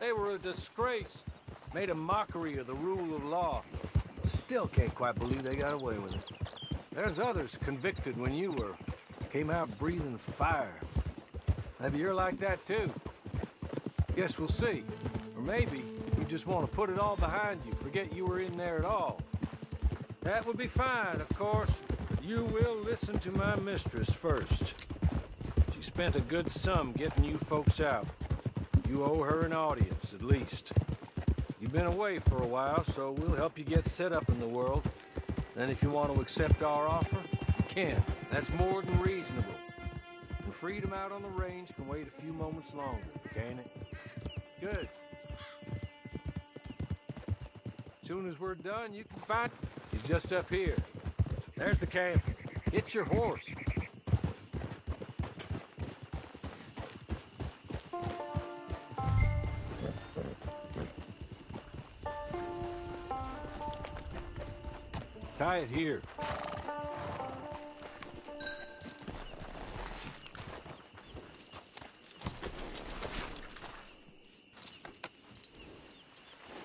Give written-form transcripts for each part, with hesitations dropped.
They were a disgrace. Made a mockery of the rule of law. Still can't quite believe they got away with it. There's others convicted when you were. Came out breathing fire. Maybe you're like that too. Guess we'll see. Or maybe you just want to put it all behind you, forget you were in there at all. That would be fine, of course. You will listen to my mistress first. She spent a good sum getting you folks out. You owe her an audience, at least. You've been away for a while, so we'll help you get set up in the world. Then if you want to accept our offer, you can. That's more than reasonable. And freedom out on the range can wait a few moments longer, can't it? Good. Soon as we're done, you can find... He's just up here. There's the camp. It's your horse. Tie it here.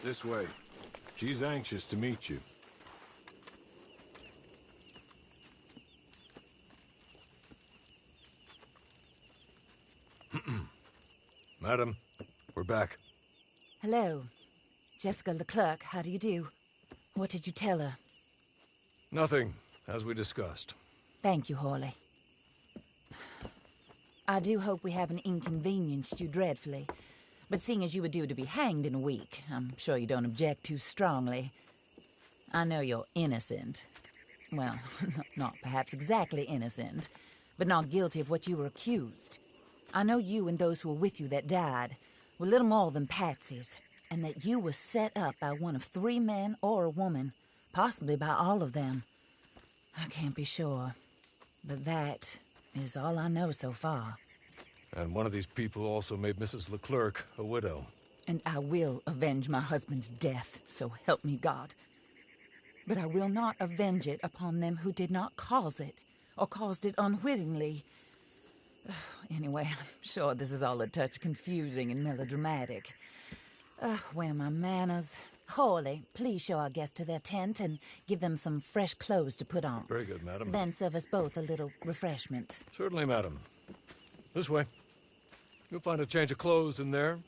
This way. She's anxious to meet you. Madam, we're back. Hello. Jessica Leclerc, how do you do? What did you tell her? Nothing, as we discussed. Thank you, Hawley. I do hope we haven't inconvenienced you dreadfully. But seeing as you were due to be hanged in a week, I'm sure you don't object too strongly. I know you're innocent. Well, not perhaps exactly innocent, but not guilty of what you were accused. I know you and those who were with you that died were little more than patsies, and that you were set up by one of 3 men or a woman, possibly by all of them. I can't be sure, but that is all I know so far. And one of these people also made Mrs. Leclerc a widow. And I will avenge my husband's death, so help me God. But I will not avenge it upon them who did not cause it, or caused it unwittingly. Anyway, I'm sure this is all a touch confusing and melodramatic. Where are my manners? Hawley, please show our guests to their tent and give them some fresh clothes to put on. Very good, madam. Then serve us both a little refreshment. Certainly, madam. This way. You'll find a change of clothes in there,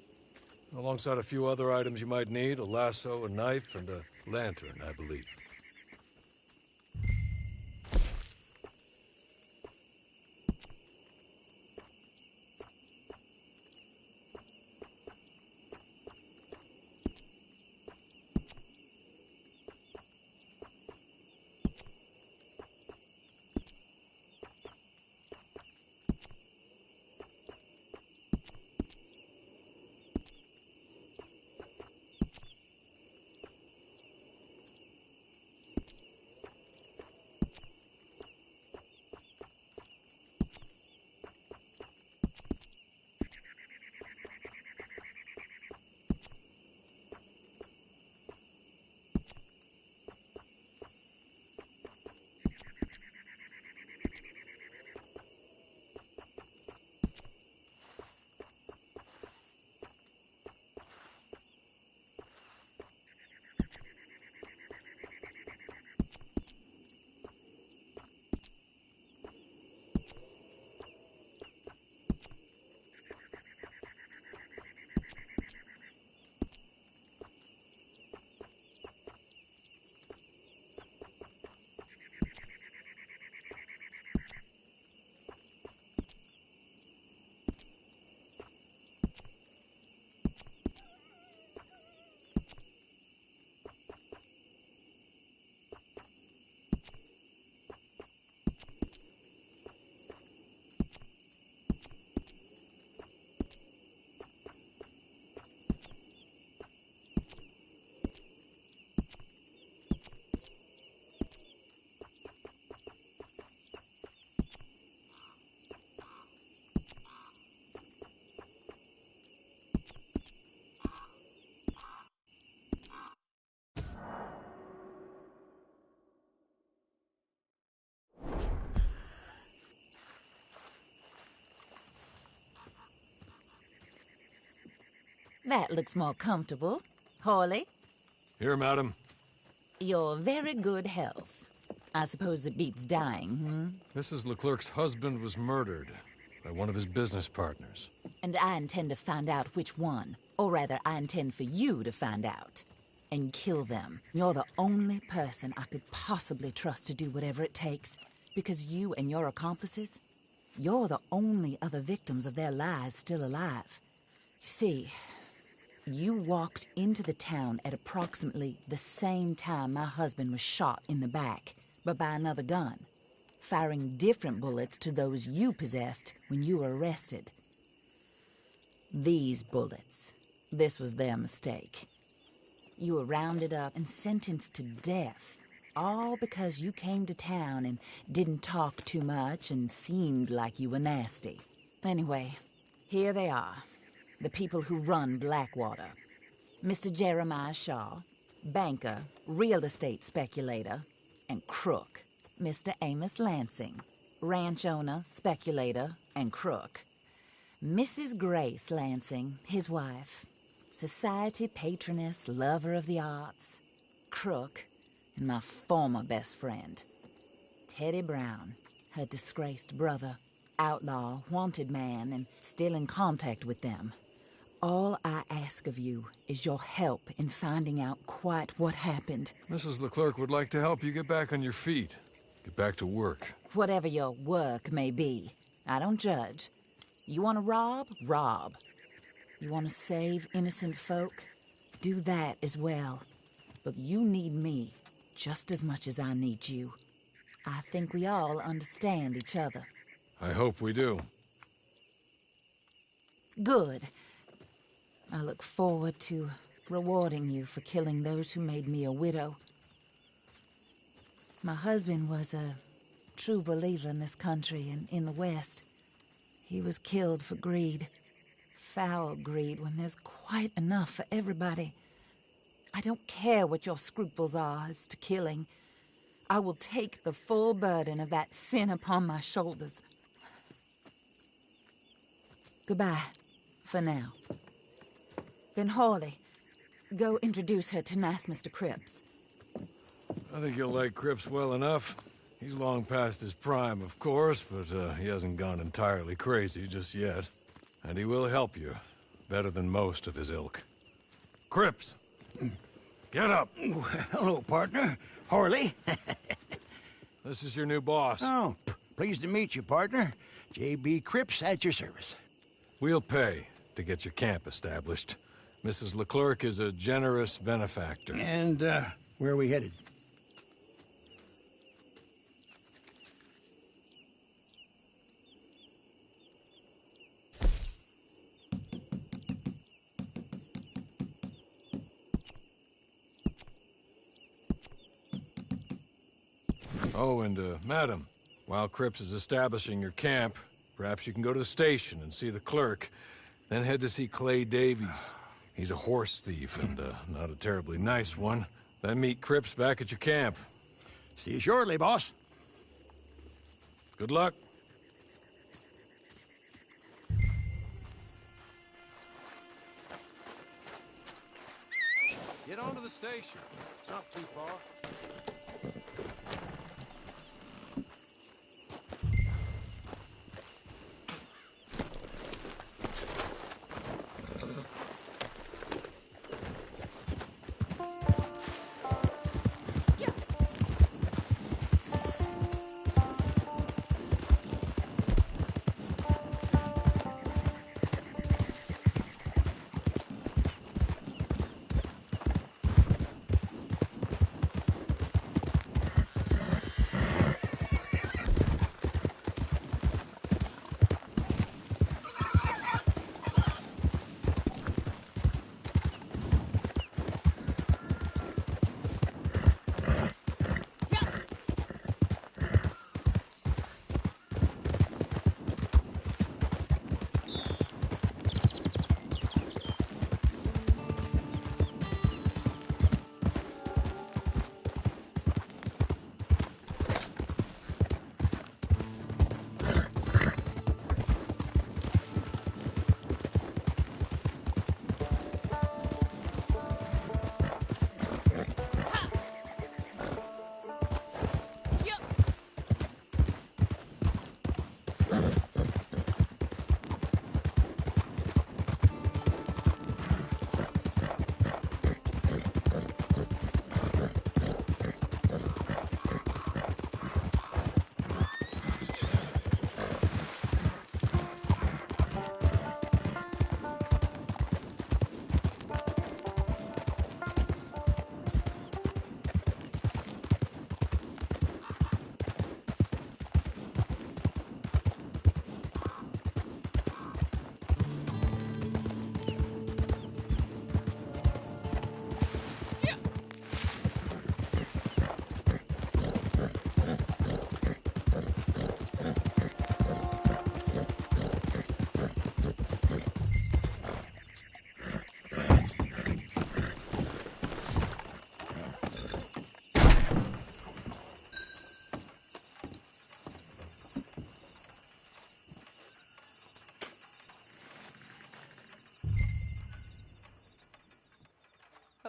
alongside a few other items you might need, a lasso, a knife, and a lantern, I believe. That looks more comfortable. Hawley, Here, madam. your very good health. I suppose it beats dying, Mrs. Leclerc's husband was murdered by one of his business partners. And I intend to find out which one. Or rather, I intend for you to find out. And kill them. You're the only person I could possibly trust to do whatever it takes. Because you and your accomplices, you're the only other victims of their lies still alive. You see, you walked into the town at approximately the same time my husband was shot in the back, but by another gun, firing different bullets to those you possessed when you were arrested. These bullets, this was their mistake. You were rounded up and sentenced to death, all because you came to town and didn't talk too much and seemed like you were nasty. Anyway, here they are, the people who run Blackwater. Mr. Jeremiah Shaw, banker, real estate speculator, and crook. Mr. Amos Lansing, ranch owner, speculator, and crook. Mrs. Grace Lansing, his wife, society patroness, lover of the arts, crook, and my former best friend, Teddy Brown, her disgraced brother, outlaw, wanted man, and still in contact with them. All I ask of you is your help in finding out quite what happened. Mrs. Leclerc would like to help you get back on your feet. Get back to work. Whatever your work may be, I don't judge. You want to rob? Rob. You want to save innocent folk? Do that as well. But you need me just as much as I need you. I think we all understand each other. I hope we do. Good. I look forward to rewarding you for killing those who made me a widow. My husband was a true believer in this country and in the West. He was killed for greed. Foul greed when there's quite enough for everybody. I don't care what your scruples are as to killing. I will take the full burden of that sin upon my shoulders. Goodbye, for now. Then Hawley, go introduce her to nice Mr. Cripps. I think you'll like Cripps well enough. He's long past his prime, of course, but he hasn't gone entirely crazy just yet. And he will help you, better than most of his ilk. Cripps! Get up! Hello, partner. Hawley. This is your new boss. Oh, pleased to meet you, partner. J.B. Cripps at your service. We'll pay to get your camp established. Mrs. Leclerc is a generous benefactor. And, where are we headed? Oh, and, madam, while Cripps is establishing your camp, perhaps you can go to the station and see the clerk, then head to see Clay Davies. He's a horse thief, and, not a terribly nice one. Then meet Cripps back at your camp. See you shortly, boss. Good luck. Get on to the station. It's not too far.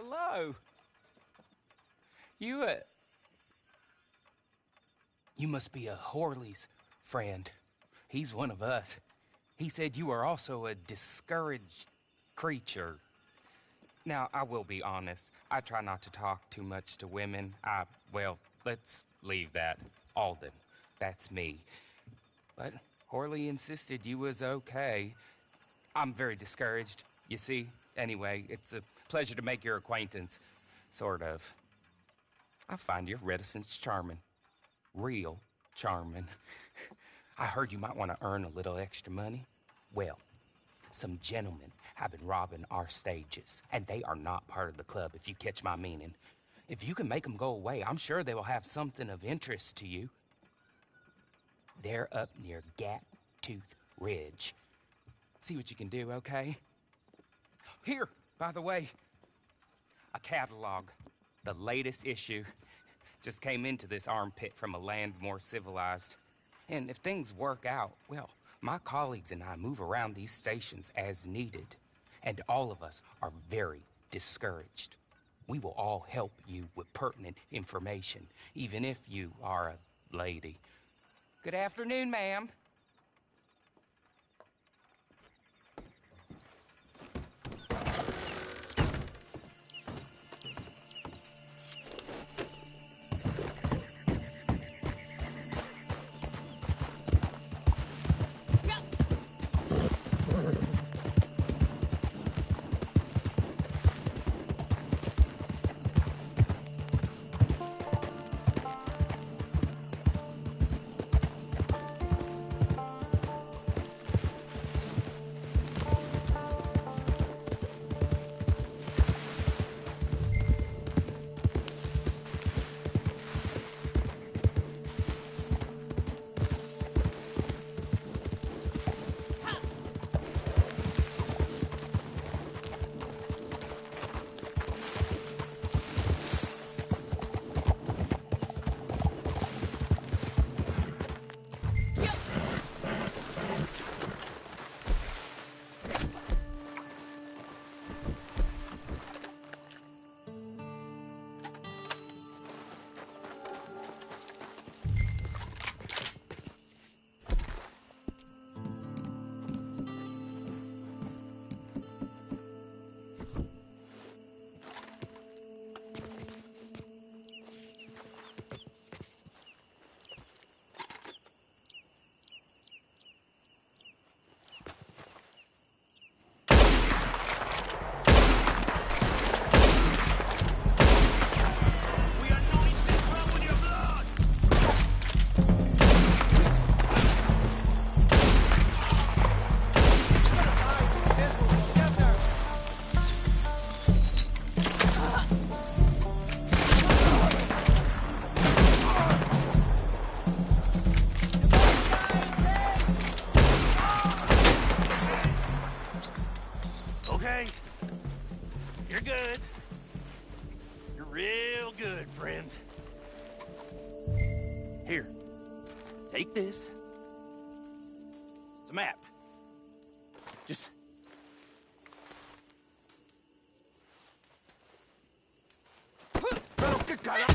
hello. You must be a Horley's friend. He's one of us. He said you are also a discouraged creature. Now, I will be honest. I try not to talk too much to women. Well, let's leave that. Alden, that's me. But Horley insisted you was okay. I'm very discouraged, you see. Anyway, it's a pleasure to make your acquaintance. Sort of. I find your reticence charming. Real charming. I heard you might want to earn a little extra money. Well, some gentlemen have been robbing our stages, and they are not part of the club, if you catch my meaning. If you can make them go away, I'm sure they will have something of interest to you. They're up near Gap-Tooth Ridge. See what you can do, okay? Here, by the way, a catalog. The latest issue. Just came into this armpit from a land more civilized. And if things work out, well, my colleagues and I move around these stations as needed. And all of us are very discouraged. We will all help you with pertinent information, even if you are a lady. Good afternoon, ma'am. Okay. You're good. You're real good, friend. Here. Take this. It's a map. Just... Pero, ¿qué cara?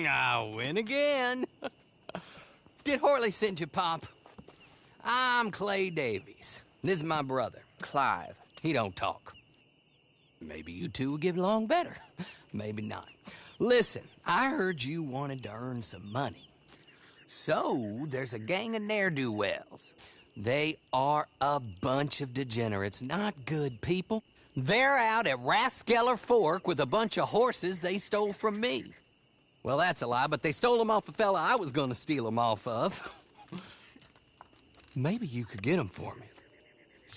I win again. Did Horley send you, Pop? I'm Clay Davies. This is my brother, Clive. He don't talk. Maybe you two will get along better. Maybe not. Listen, I heard you wanted to earn some money. So, there's a gang of ne'er-do-wells. They are a bunch of degenerates, not good people. They're out at Raskeller Fork with a bunch of horses they stole from me. Well, that's a lie, but they stole them off a fella I was gonna steal them off of. Maybe you could get them for me.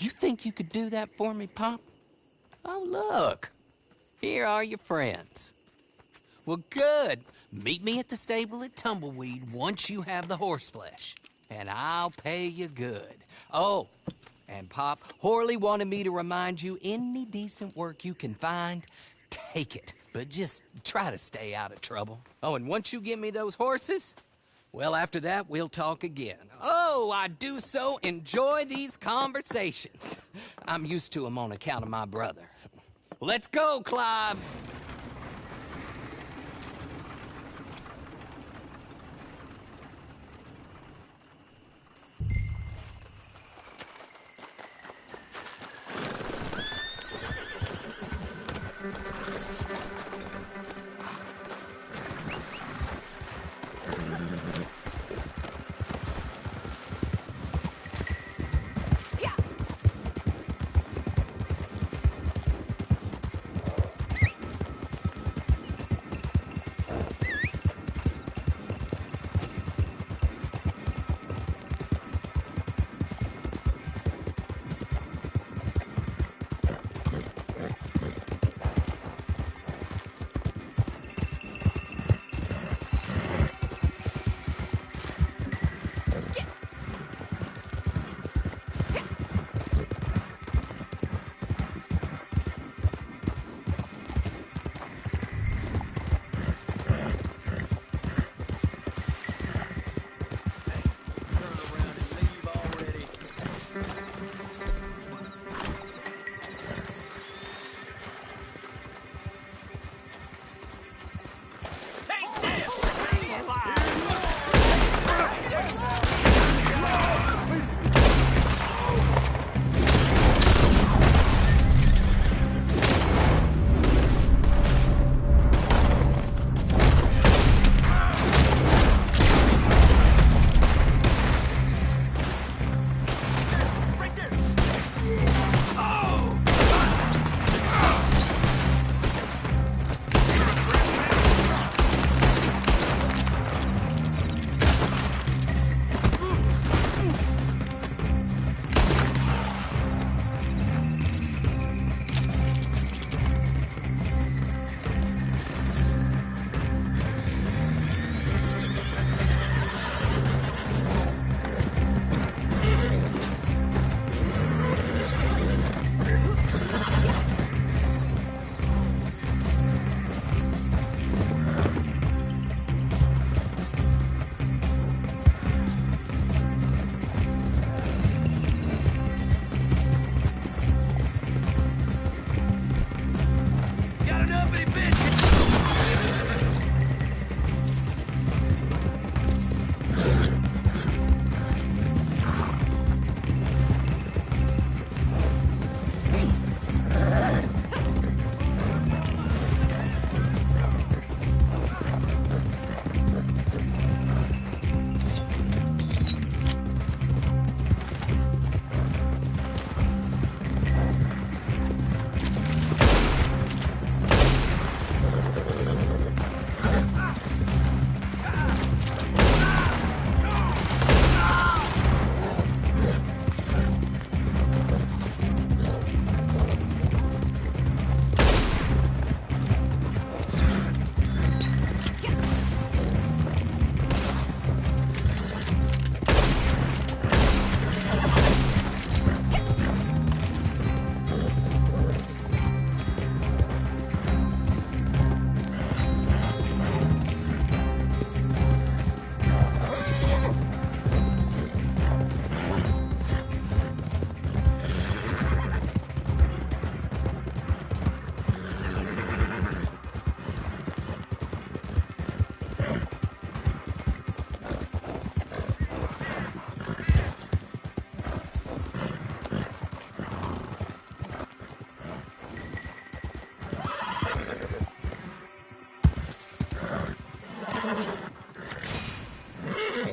You think you could do that for me, Pop? Oh, look. Here are your friends. Well, good. Meet me at the stable at Tumbleweed once you have the horse flesh, and I'll pay you good. Oh, and Pop, Horley wanted me to remind you, any decent work you can find, take it. But just try to stay out of trouble. Oh, and once you give me those horses, well, after that, we'll talk again. Oh, I do so enjoy these conversations. I'm used to them on account of my brother. Let's go, Clive.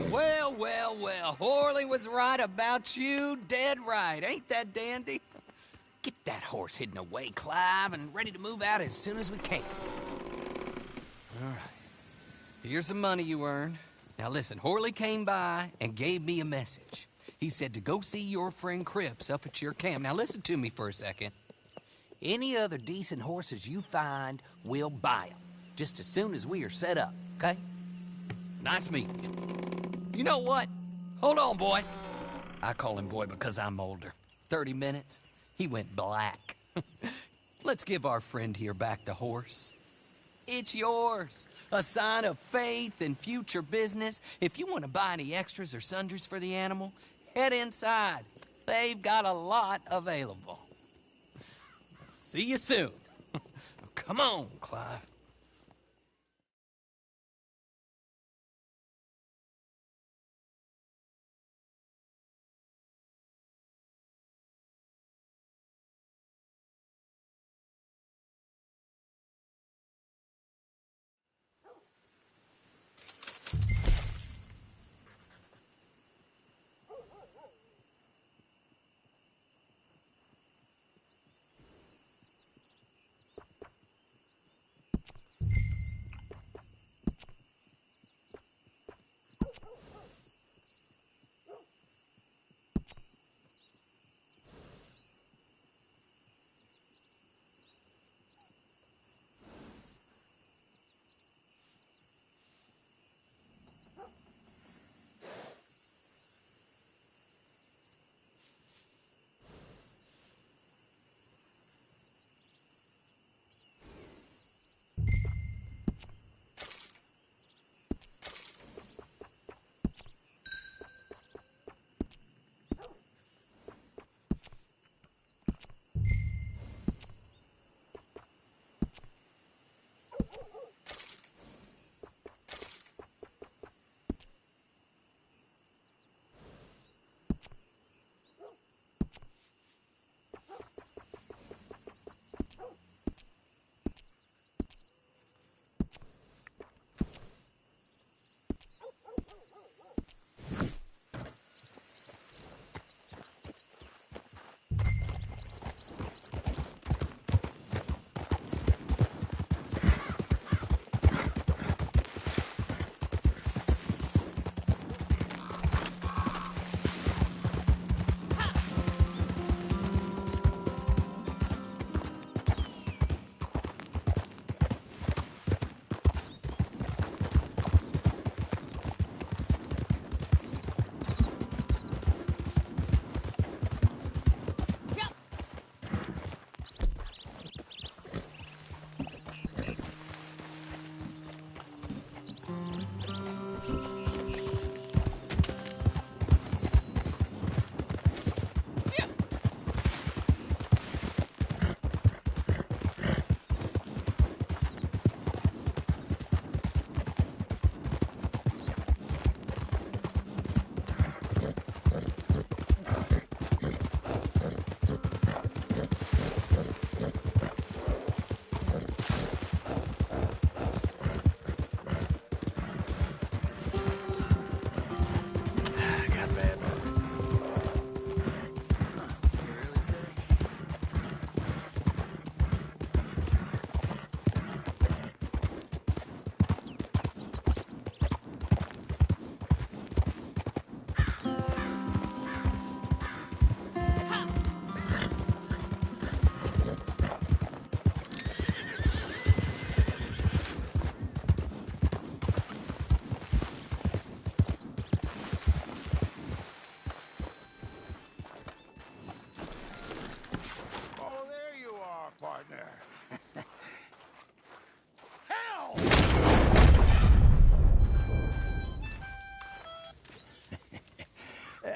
Well, well, well. Horley was right about you, dead right. Ain't that dandy? Get that horse hidden away, Clive, and ready to move out as soon as we can. All right. Here's the money you earned. Now listen, Horley came by and gave me a message. He said to go see your friend Cripps up at your camp. Now listen to me for a second. Any other decent horses you find, we'll buy them. Just as soon as we are set up, okay? Nice meeting you. You know what? Hold on, boy. I call him boy because I'm older. 30 minutes, he went black. Let's give our friend here back the horse. It's yours. A sign of faith and future business. If you want to buy any extras or sundries for the animal, head inside. They've got a lot available. See you soon. Come on, Clive.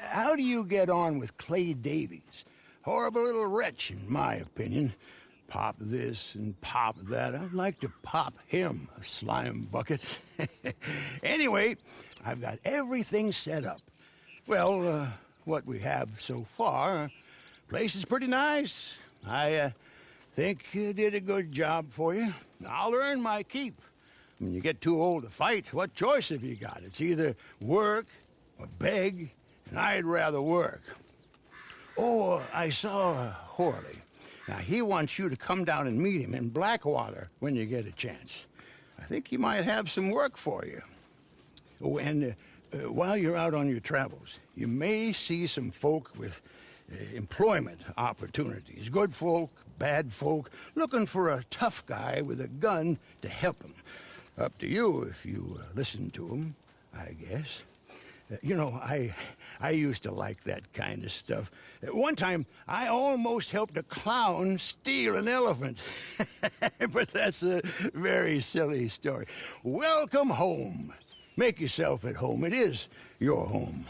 How do you get on with Clay Davies? Horrible little wretch, in my opinion. Pop this and pop that. I'd like to pop him, a slime bucket. Anyway, I've got everything set up. Well, what we have so far, place is pretty nice. I think you did a good job for you. I'll earn my keep. When you get too old to fight, what choice have you got? It's either work or beg, and I'd rather work. Oh, I saw Horley. Now, he wants you to come down and meet him in Blackwater when you get a chance. I think he might have some work for you. Oh, and while you're out on your travels, you may see some folk with employment opportunities. Good folk, bad folk, looking for a tough guy with a gun to help them. Up to you if you listen to them, I guess. You know, I used to like that kind of stuff. One time, I almost helped a clown steal an elephant. But that's a very silly story. Welcome home. Make yourself at home. It is your home.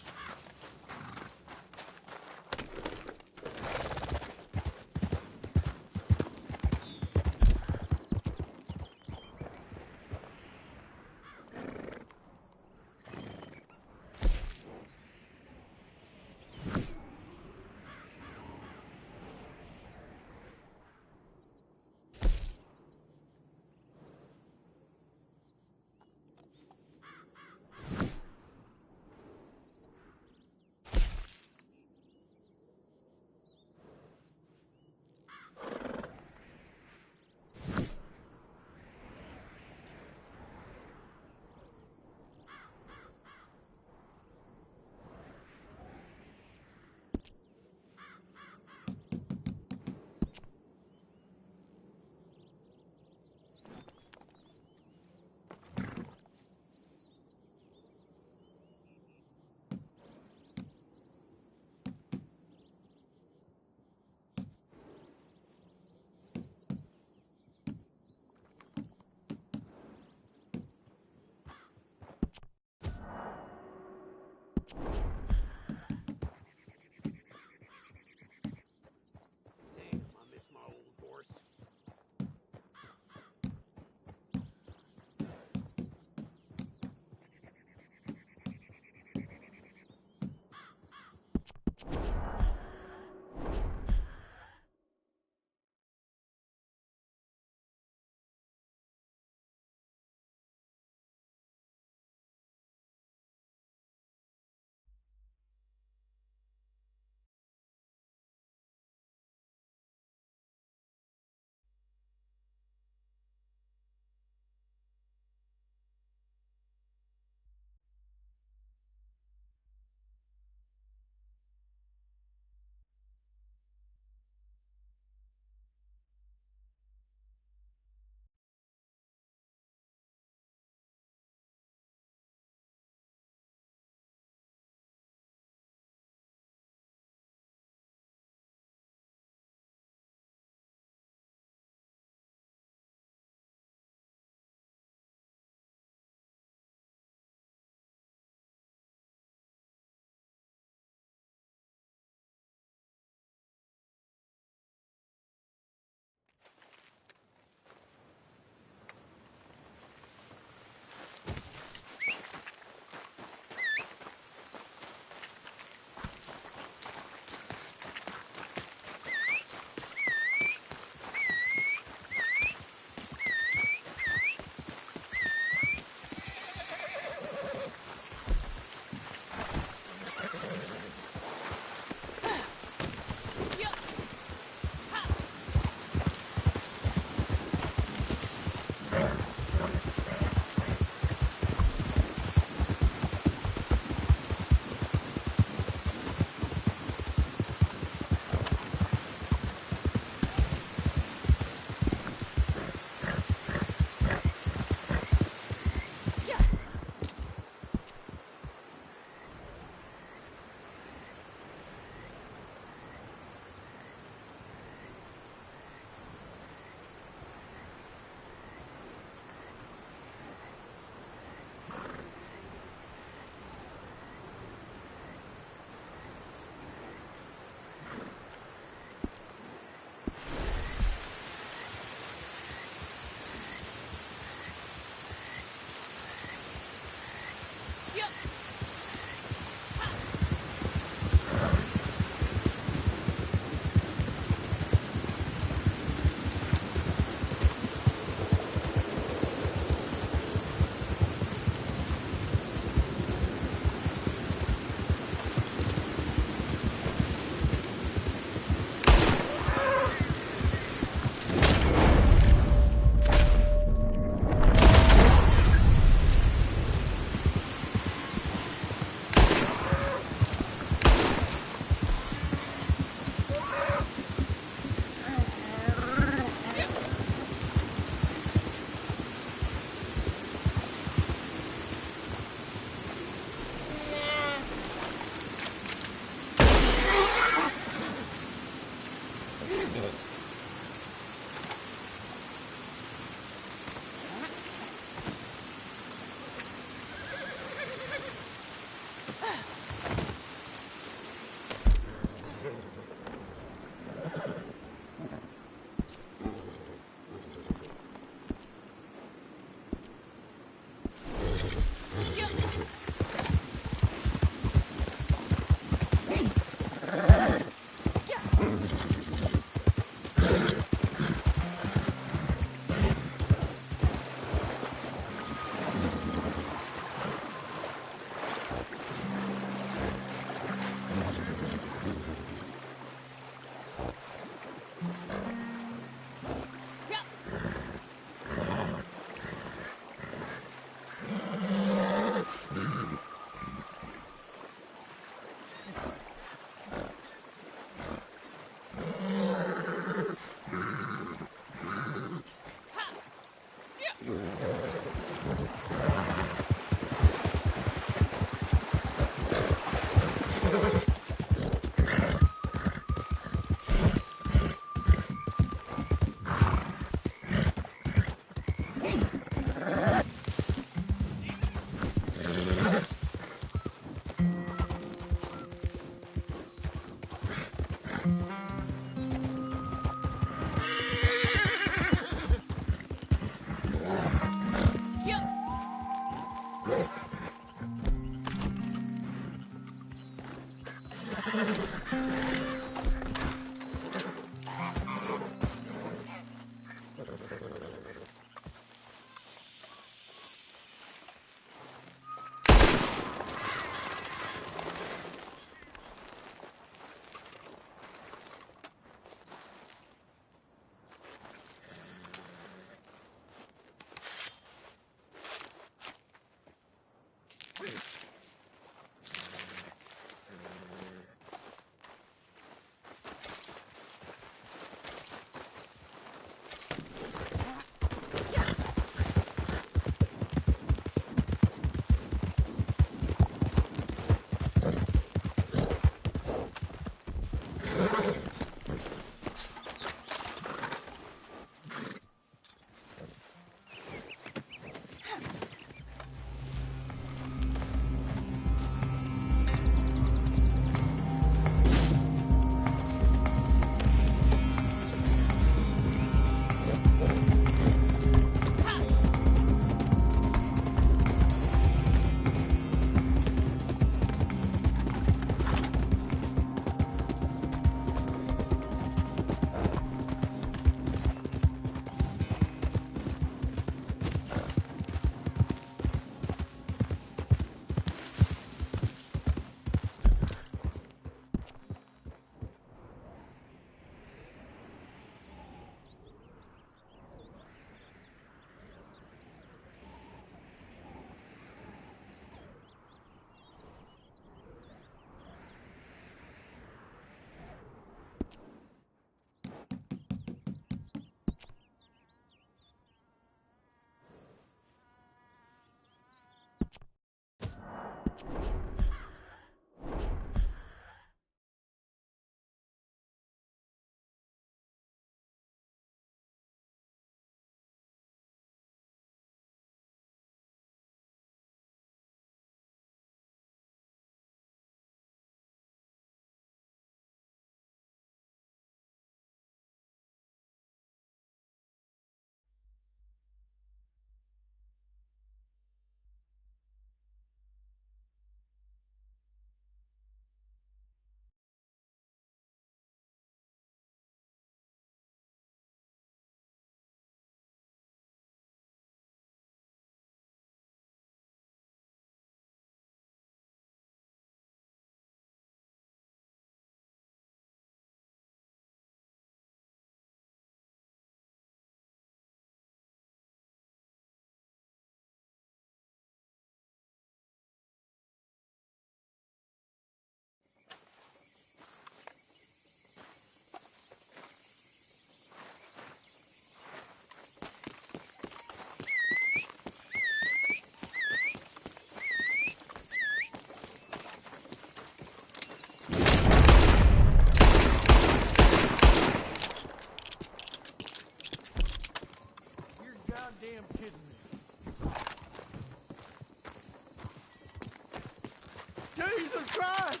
Jesus Christ!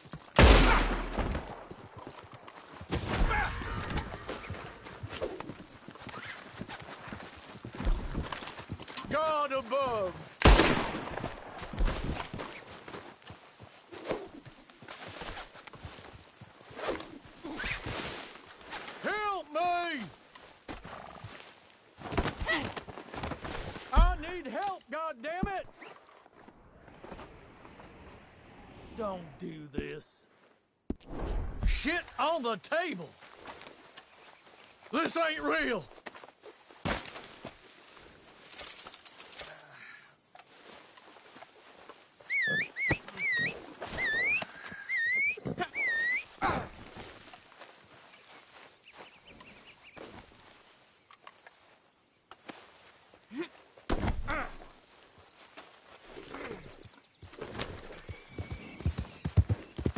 God above! Help me! I need help, goddammit! Don't do this. Shit on the table! This ain't real!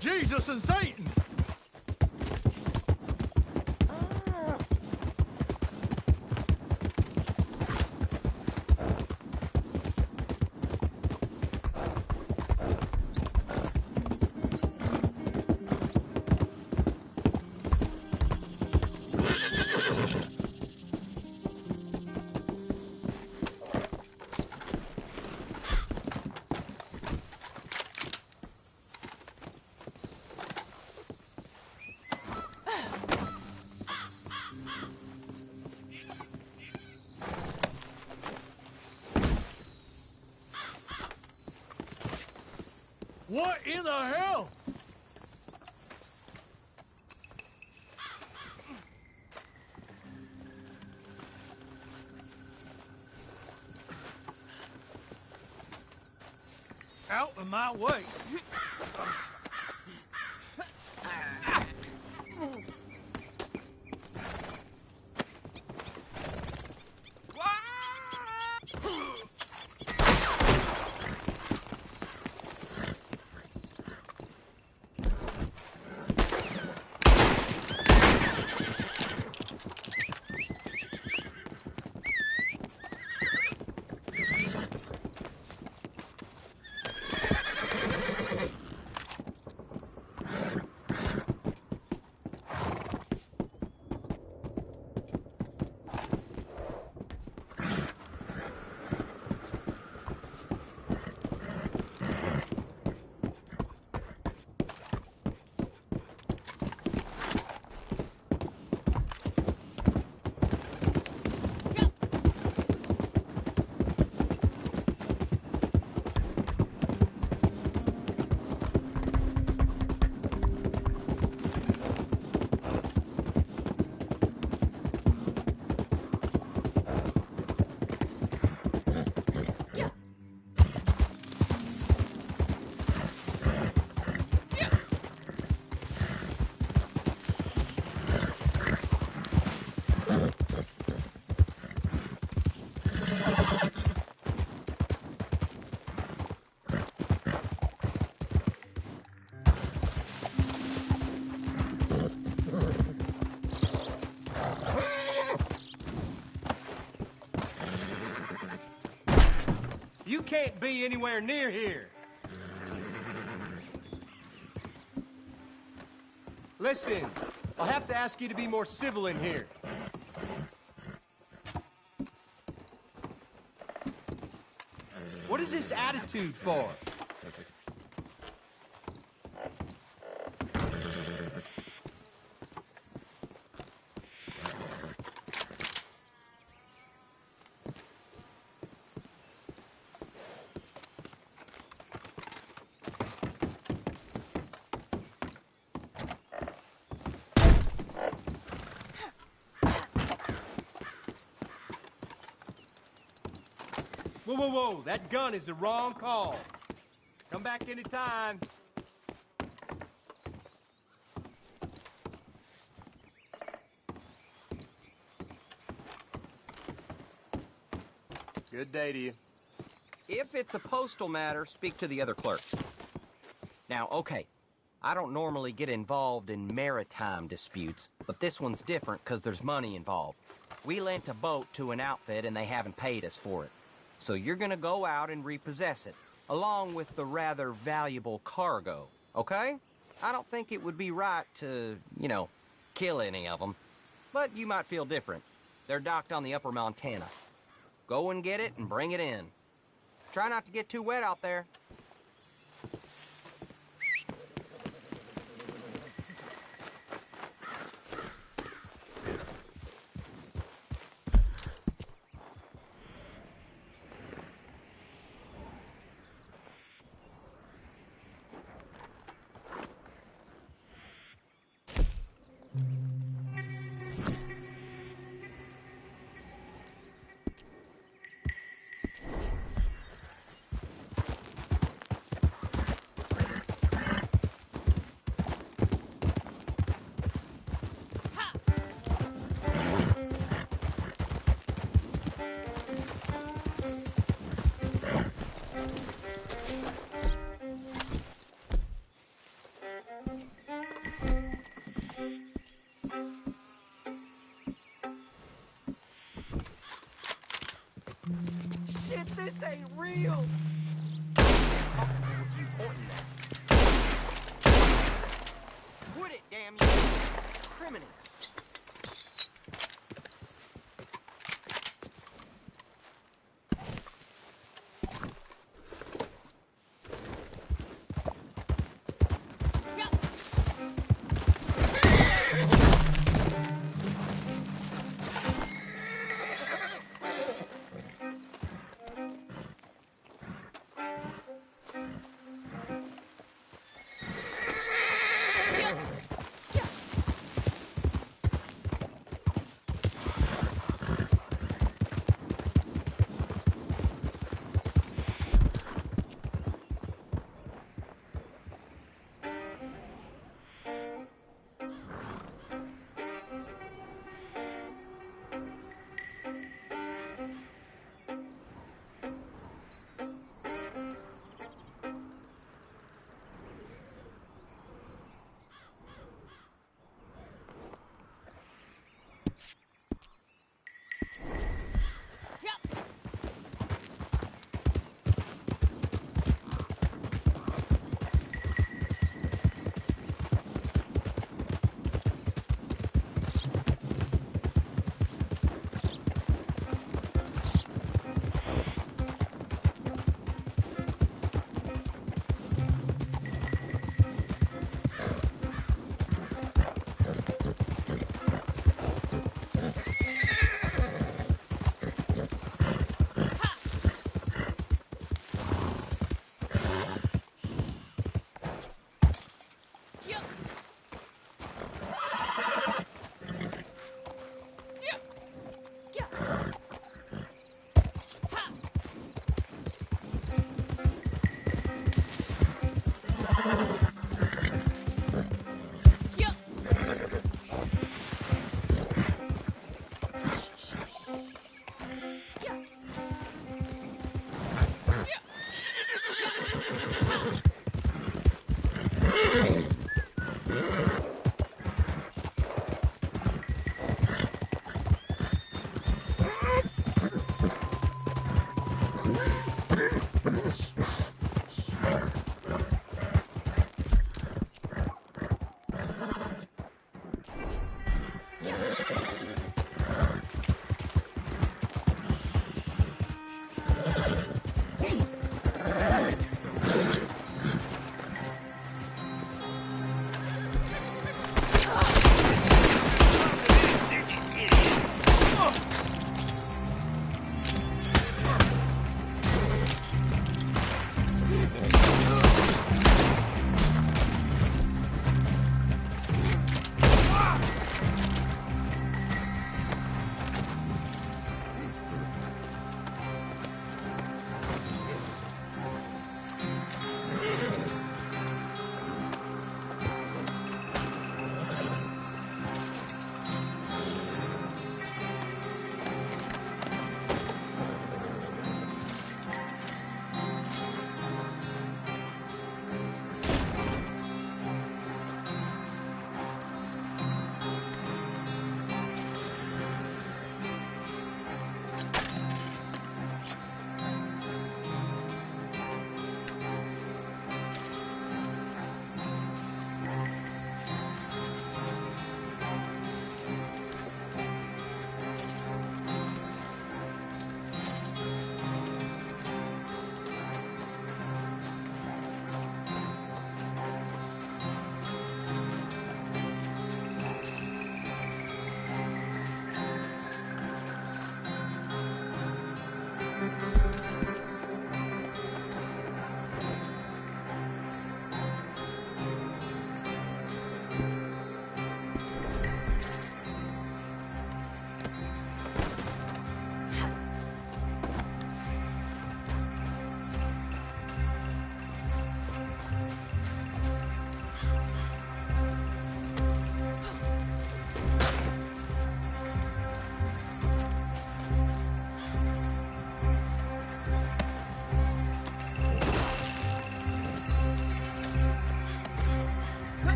Jesus and Satan! What in the hell? Out of my way. You can't be anywhere near here. Listen, I'll have to ask you to be more civil in here. What is this attitude for? Whoa, whoa, whoa, that gun is the wrong call. Come back anytime. Good day to you. If it's a postal matter, speak to the other clerks. Now, okay, I don't normally get involved in maritime disputes, but this one's different because there's money involved. We lent a boat to an outfit and they haven't paid us for it. So you're gonna go out and repossess it. along with the rather valuable cargo, okay? I don't think it would be right to, kill any of them. But you might feel different. They're docked on the Upper Montana. Go and get it and bring it in. Try not to get too wet out there. Shit, this ain't real! Quit it, damn you! Criminal!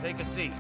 Take a seat.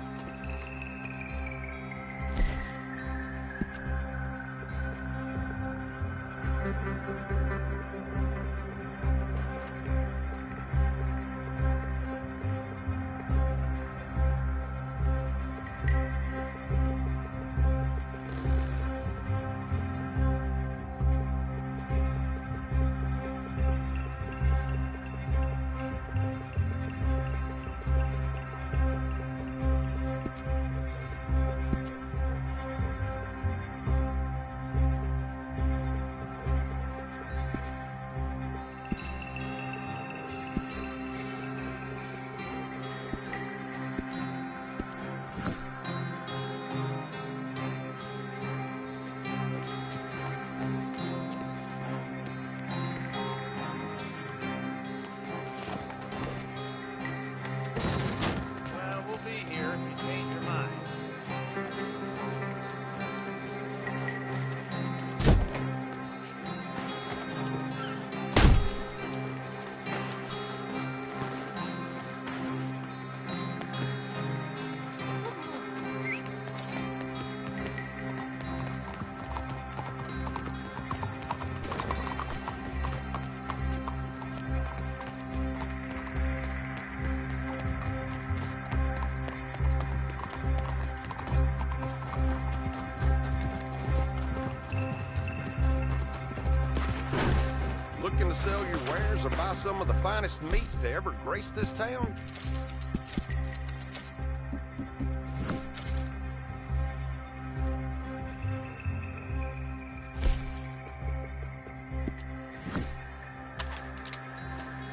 Looking to sell your wares or buy some of the finest meat to ever grace this town?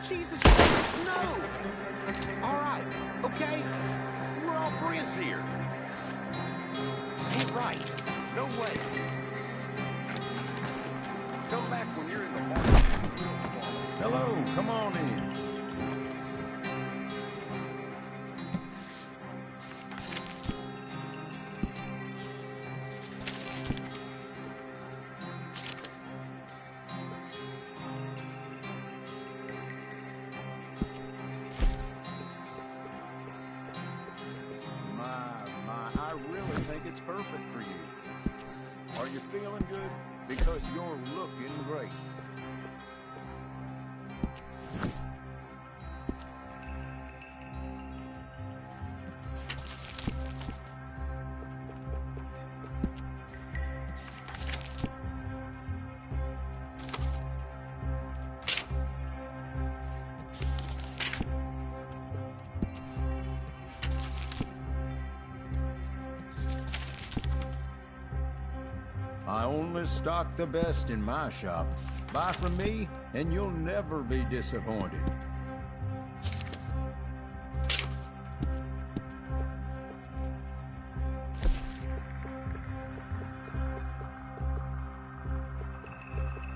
Jesus Christ, no! All right, okay? We're all friends here. Ain't right. No way. Come back when you're in the market. Hello, come on in. I really think it's perfect for you. Are you feeling good? Because you're looking great. I only stock the best in my shop. Buy from me, and you'll never be disappointed.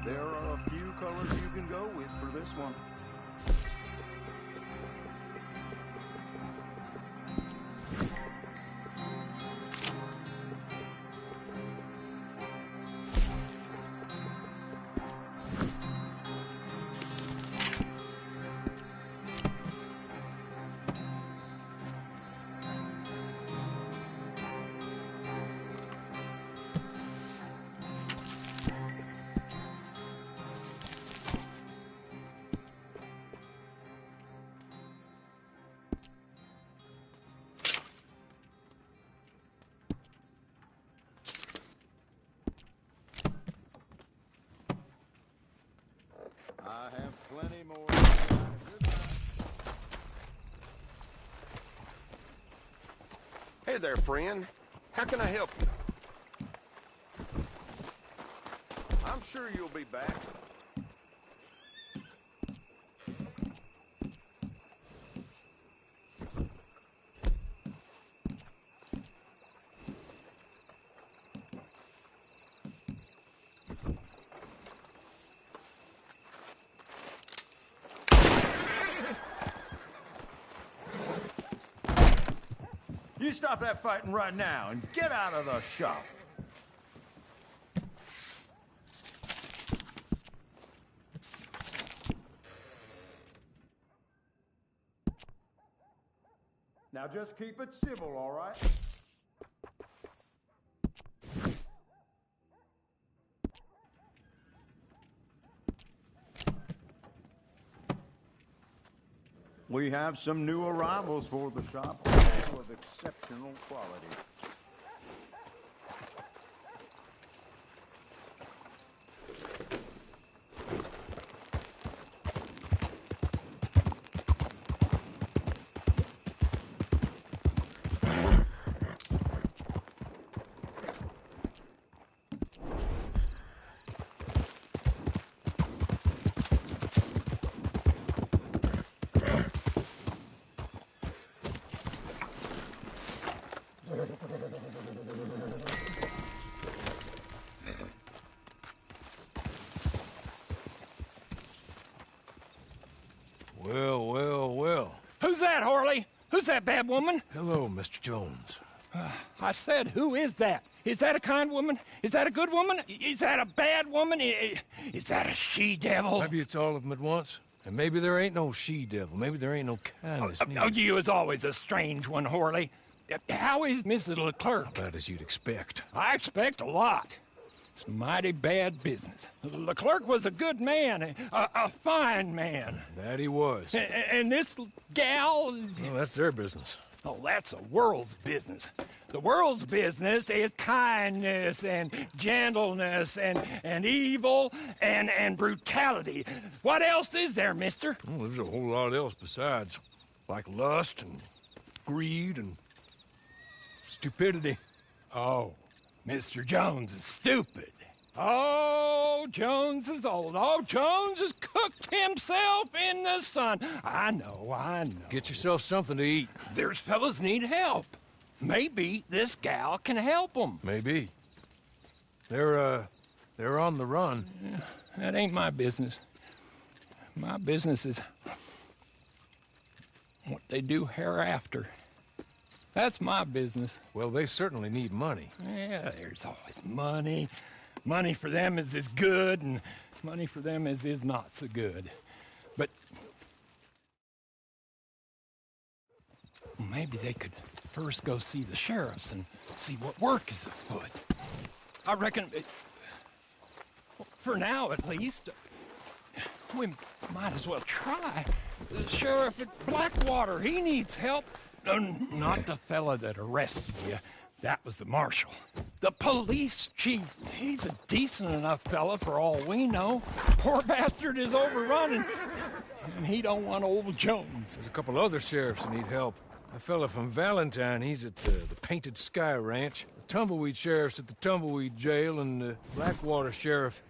There are a few colors you can go with for this one. I have plenty more. Hey there, friend. How can I help you? I'm sure you'll be back. You stop that fighting right now and get out of the shop. Now just keep it civil, all right? We have some new arrivals for the shop with exceptional quality. Well, well, well. Who's that, Harley? Who's that bad woman? Hello, Mr. Jones. I said, who is that? Is that a kind woman? Is that a good woman? Is that a bad woman? Is that a she-devil? Maybe it's all of them at once. And maybe there ain't no she-devil. Maybe there ain't no kindness neither. You is always a strange one, Harley. How is Mrs. Leclerc? About as you'd expect. I expect a lot. It's mighty bad business. Leclerc was a good man, a fine man. That he was. And this gal... Well, that's their business. Oh, that's the world's business. The world's business is kindness and gentleness and evil and brutality. What else is there, mister? Well, there's a whole lot else besides. Like lust and greed and stupidity. Oh, Mr. Jones is stupid. Oh, Jones is old. Oh, Jones has cooked himself in the sun. I know. Get yourself something to eat. There's fellas need help. Maybe this gal can help them. Maybe. They're on the run. Yeah, that ain't my business. My business is what they do hereafter. That's my business. Well, they certainly need money. Yeah, there's always money. Money for them is good, and money for them is not so good. But maybe they could first go see the sheriffs and see what work is afoot. I reckon, for now at least, we might as well try. The sheriff at Blackwater, he needs help. Not the fella that arrested you. That was the marshal. The police chief, he's a decent enough fella for all we know. Poor bastard is overrun, and he don't want old Jones. There's a couple other sheriffs that need help. A fella from Valentine, he's at the Painted Sky Ranch. The Tumbleweed sheriff's at the Tumbleweed Jail, and the Blackwater sheriff...